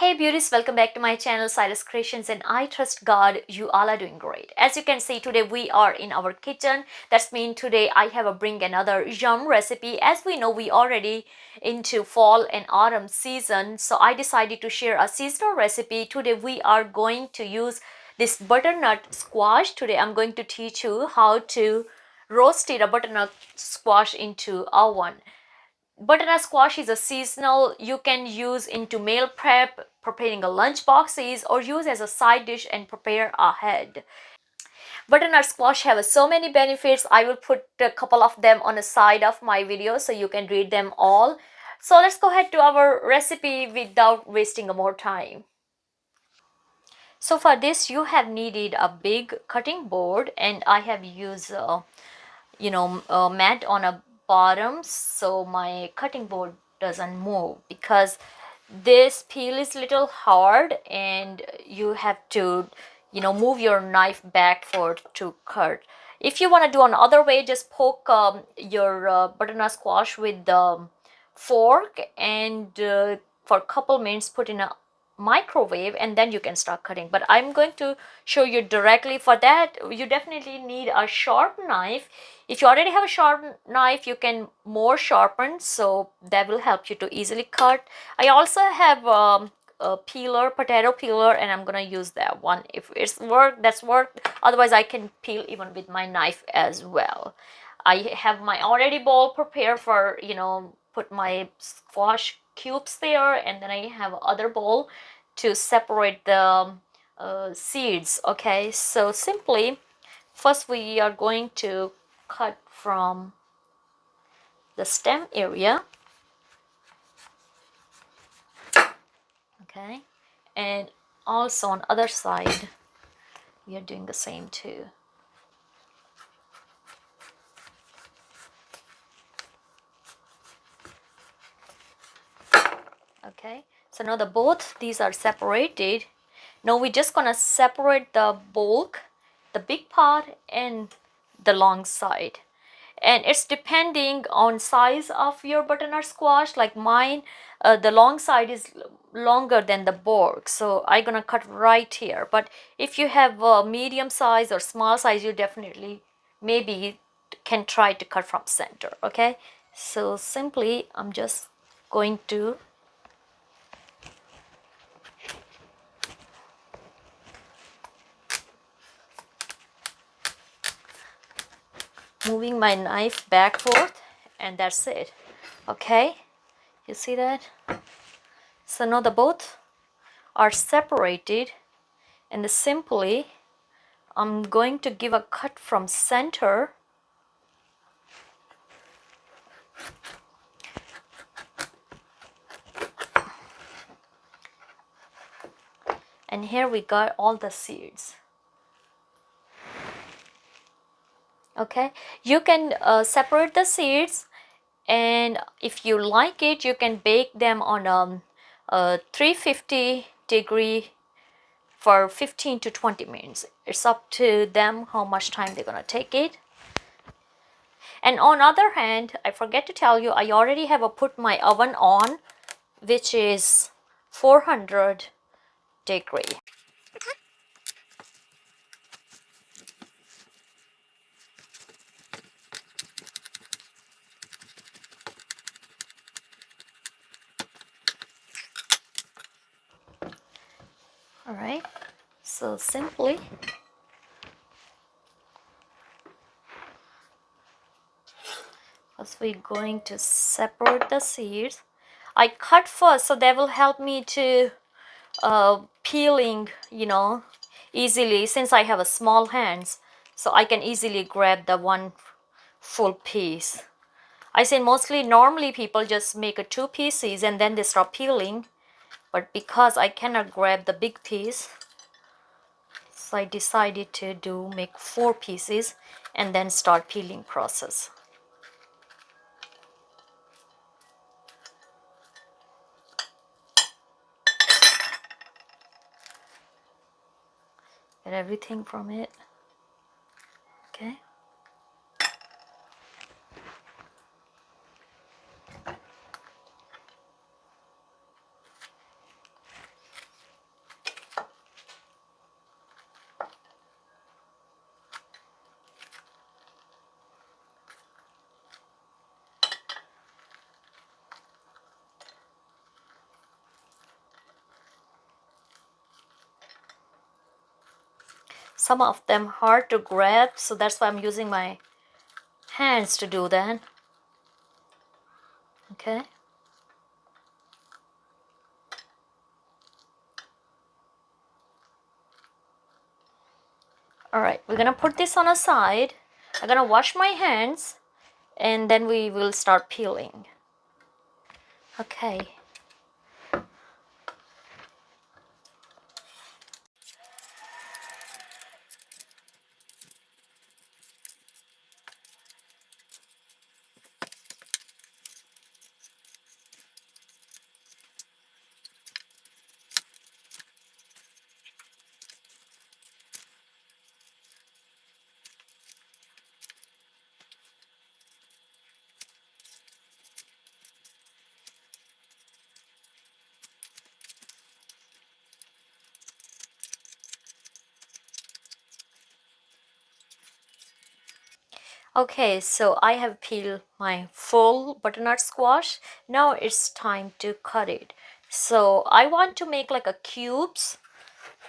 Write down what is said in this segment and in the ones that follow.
Hey beauties, welcome back to my channel Silas Creations, and I trust God you all are doing great. As you can see, today we are in our kitchen. That's mean today I have a bring another yum recipe. As we know, we already into fall and autumn season, so I decided to share a seasonal recipe. Today we are going to use this butternut squash. Today I'm going to teach you how to roast it a butternut squash into oven. Butternut squash is a seasonal you can use into meal prep, preparing a lunch boxes, or use as a side dish and prepare ahead. Butternut squash have so many benefits. I will put a couple of them on the side of my video so you can read them all. So let's go ahead to our recipe without wasting more time. So for this you have needed a big cutting board, and I have used mat on a bottom so my cutting board doesn't move, because this peel is little hard and you have to move your knife back for to cut. If you want to do another way, just poke your butternut squash with the fork and for a couple minutes put in a microwave, and then you can start cutting. But I'm going to show you directly. For that you definitely need a sharp knife. If you already have a sharp knife, you can more sharpen, so that will help you to easily cut. I also have a peeler, potato peeler, and I'm gonna use that one. If it's work, that's work. Otherwise I can peel even with my knife as well. I have my already bowl prepared for put my squash cubes there, and then I have other bowl to separate the seeds. Okay, so simply first we are going to cut from the stem area. Okay, and also on other side we are doing the same too. Okay, so now the both these are separated. Now we're just gonna separate the bulk, the big part, and the long side. And it's depending on size of your butternut squash. Like mine, the long side is longer than the bulk, so I'm gonna cut right here. But if you have a medium size or small size, you definitely maybe can try to cut from center. Okay, so simply I'm just going to moving my knife back forth, and that's it. Okay, you see that? So now the both are separated, and simply I'm going to give a cut from center. And here we got all the seeds. Okay, you can separate the seeds, and if you like it, you can bake them on a 350-degree for 15 to 20 minutes. It's up to them how much time they're gonna take it. And on other hand, I forget to tell you, I already have put my oven on, which is 400 degree. All right, so simply first we're going to separate the seeds. I cut first so that will help me to peeling easily, since I have a small hands, so I can easily grab the one full piece. I say mostly normally people just make a 2 pieces and then they start peeling, but because I cannot grab the big piece, so I decided to make 4 pieces and then start peeling process. Get everything from it. Okay. some of them hard to grab, so that's why I'm using my hands to do that. Okay. All right, we're gonna put this on a side. I'm gonna wash my hands and then we will start peeling. Okay. Okay, so I have peeled my full butternut squash. Now it's time to cut it. So I want to make like a cubes.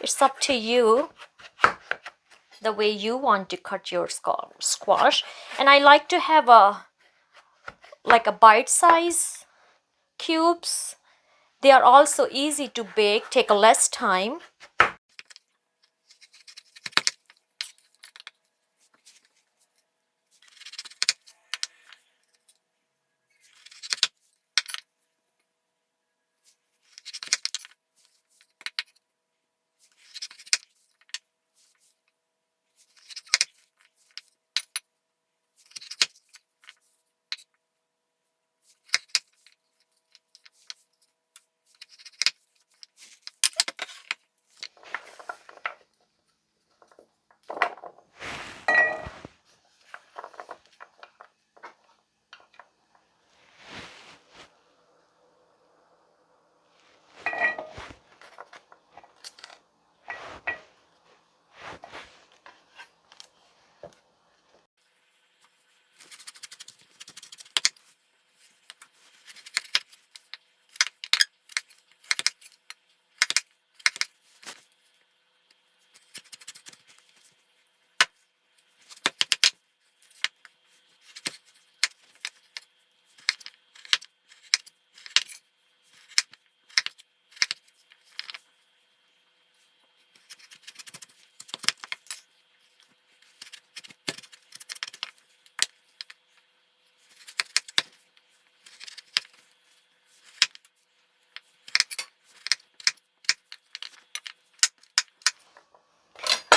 It's up to you the way you want to cut your squash. And I like to have a like a bite size cubes. They are also easy to bake, take less time.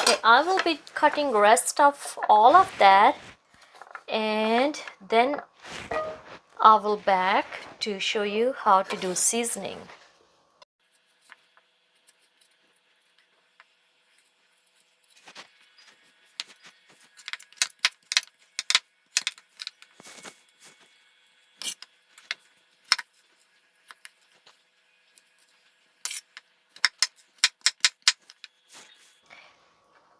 Okay, I will be cutting rest of all of that, and then I will back to show you how to do seasoning.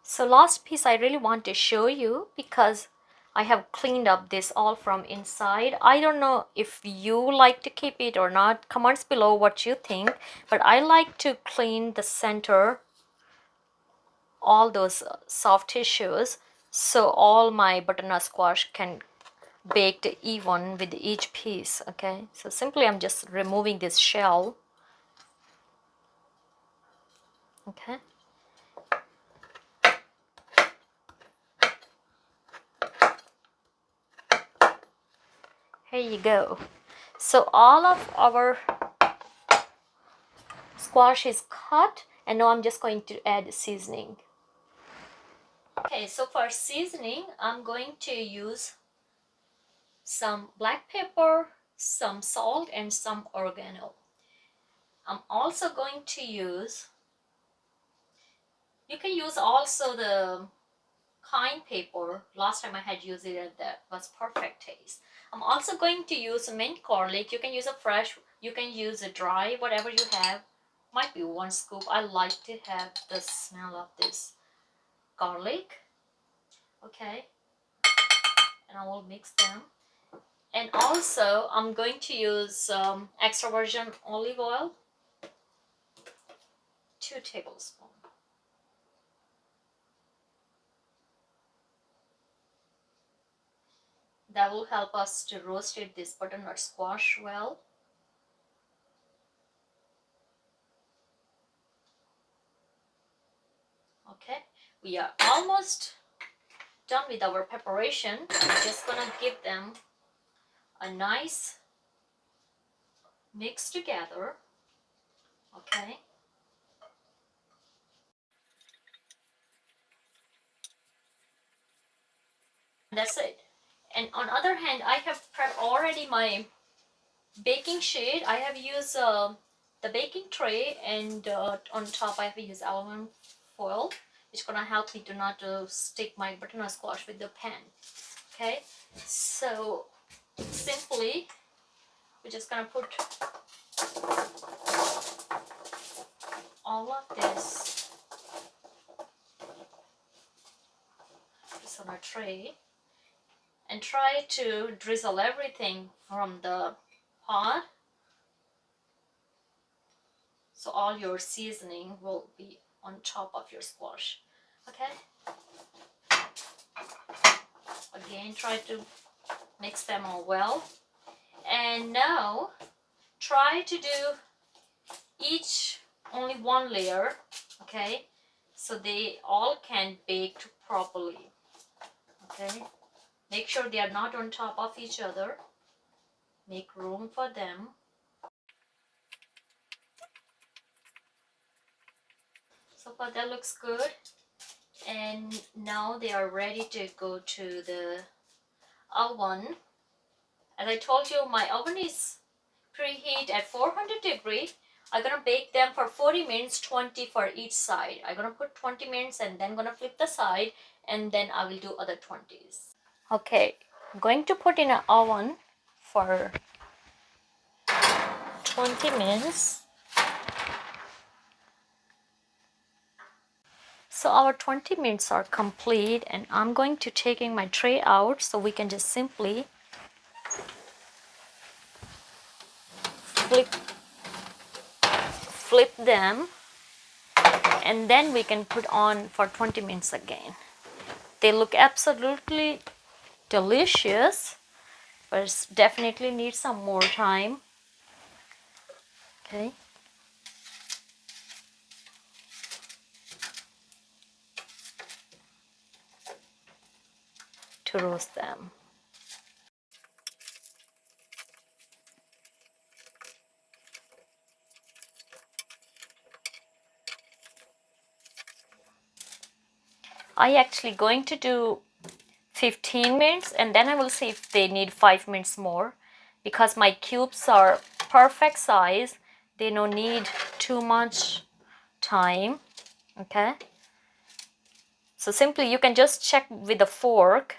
So last piece I really want to show you, because I have cleaned up this all from inside. I don't know if you like to keep it or not. Comments below what you think. But I like to clean the center, all those soft tissues, so all my butternut squash can baked even with each piece. Okay, so simply I'm just removing this shell. Okay. Here you go. So all of our squash is cut, and now I'm just going to add seasoning. Okay, so for seasoning, I'm going to use some black pepper, some salt, and some oregano. I'm also going to use, you can use also the cayenne pepper. Last time I had used it, and that was perfect taste. I'm also going to use mint garlic. You can use a fresh, you can use a dry, whatever you have. Might be 1 scoop. I like to have the smell of this garlic. Okay, and I will mix them. And also I'm going to use extra virgin olive oil, 2 tablespoons. That will help us to roast this butternut squash well. Okay, we are almost done with our preparation. I'm just gonna give them a nice mix together. Okay. That's it. And on other hand, I have prepped already my baking sheet. I have used the baking tray, and on top I have used aluminum foil, which is gonna help me to not stick my butternut squash with the pan. Okay, so simply we're just gonna put all of this on a tray and try to drizzle everything from the pot, so all your seasoning will be on top of your squash. Okay, again, try to mix them all well, and now try to do each only one layer, okay, so they all can bake properly. Okay, make sure they are not on top of each other, make room for them. So far that looks good, and now they are ready to go to the oven. As I told you, my oven is preheat at 400 degrees. I'm gonna bake them for 40 minutes, 20 for each side. I'm gonna put 20 minutes and then gonna flip the side, and then I will do other 20s. Okay, I'm going to put in an oven for 20 minutes. So our 20 minutes are complete, and I'm going to taking my tray out so we can just simply flip them, and then we can put on for 20 minutes again. They look absolutely delicious, but it definitely needs some more time. Okay. To roast them. I actually going to do 15 minutes, and then I will see if they need 5 minutes more, because my cubes are perfect size. They don't need too much time. Okay, so simply you can just check with a fork.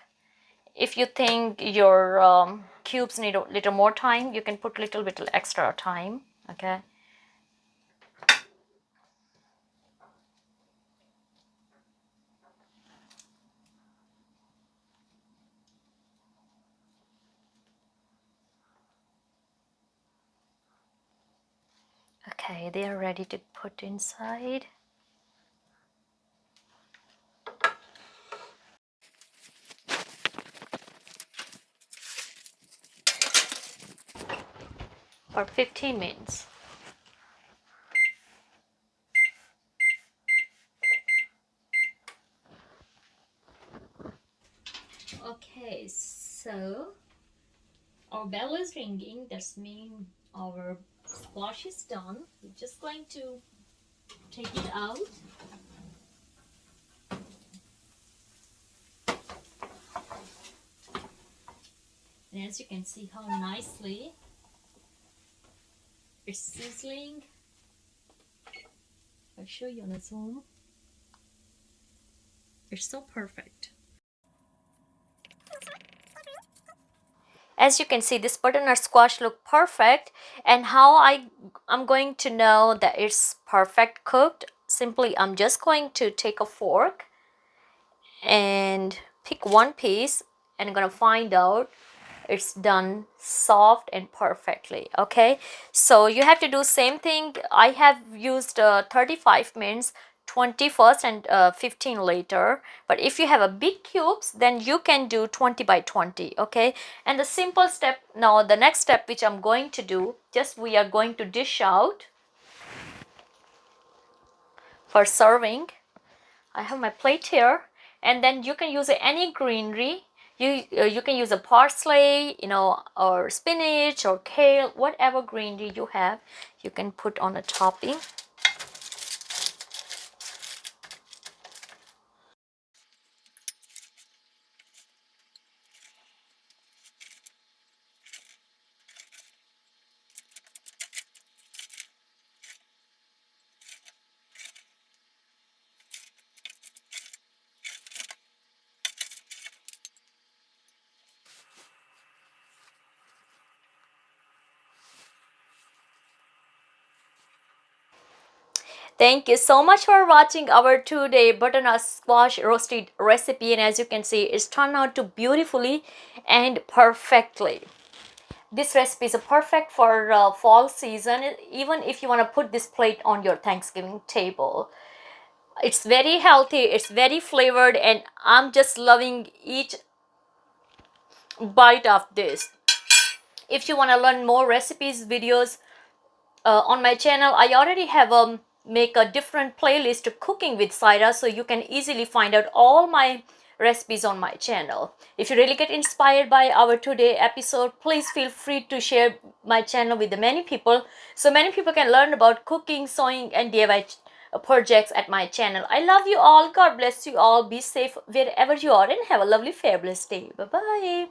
If you think your cubes need a little more time, you can put little bit extra time. Okay. Okay, they are ready to put inside. For 15 minutes. Okay, so our bell is ringing. That means our squash is done. We're just going to take it out. And as you can see how nicely it's sizzling. I'll show you on the zoom. It's so perfect. As you can see, this butternut squash look perfect. And how I'm going to know that it's perfect cooked, simply I'm just going to take a fork and pick one piece, and I'm gonna find out it's done soft and perfectly. Okay, so you have to do same thing. I have used 35 minutes 20 first and 15 later. But if you have a big cubes, then you can do 20 by 20. Okay, and the simple step now, the next step which I'm going to do, just we are going to dish out for serving. I have my plate here, and then you can use any greenery. You can use a parsley, or spinach or kale, whatever greenery you have, you can put on a topping. Thank you so much for watching our two-day butternut squash roasted recipe, and as you can see, it's turned out to beautifully and perfectly. This recipe is perfect for fall season, even if you want to put this plate on your Thanksgiving table. It's very healthy, it's very flavored, and I'm just loving each bite of this. If you want to learn more recipes videos on my channel, I already have make a different playlist to cooking with Saira, so you can easily find out all my recipes on my channel. If you really get inspired by our today episode, please feel free to share my channel with the many people, so many people can learn about cooking, sewing, and DIY projects at my channel. I love you all. God bless you all. Be safe wherever you are, and have a lovely fabulous day. Bye bye.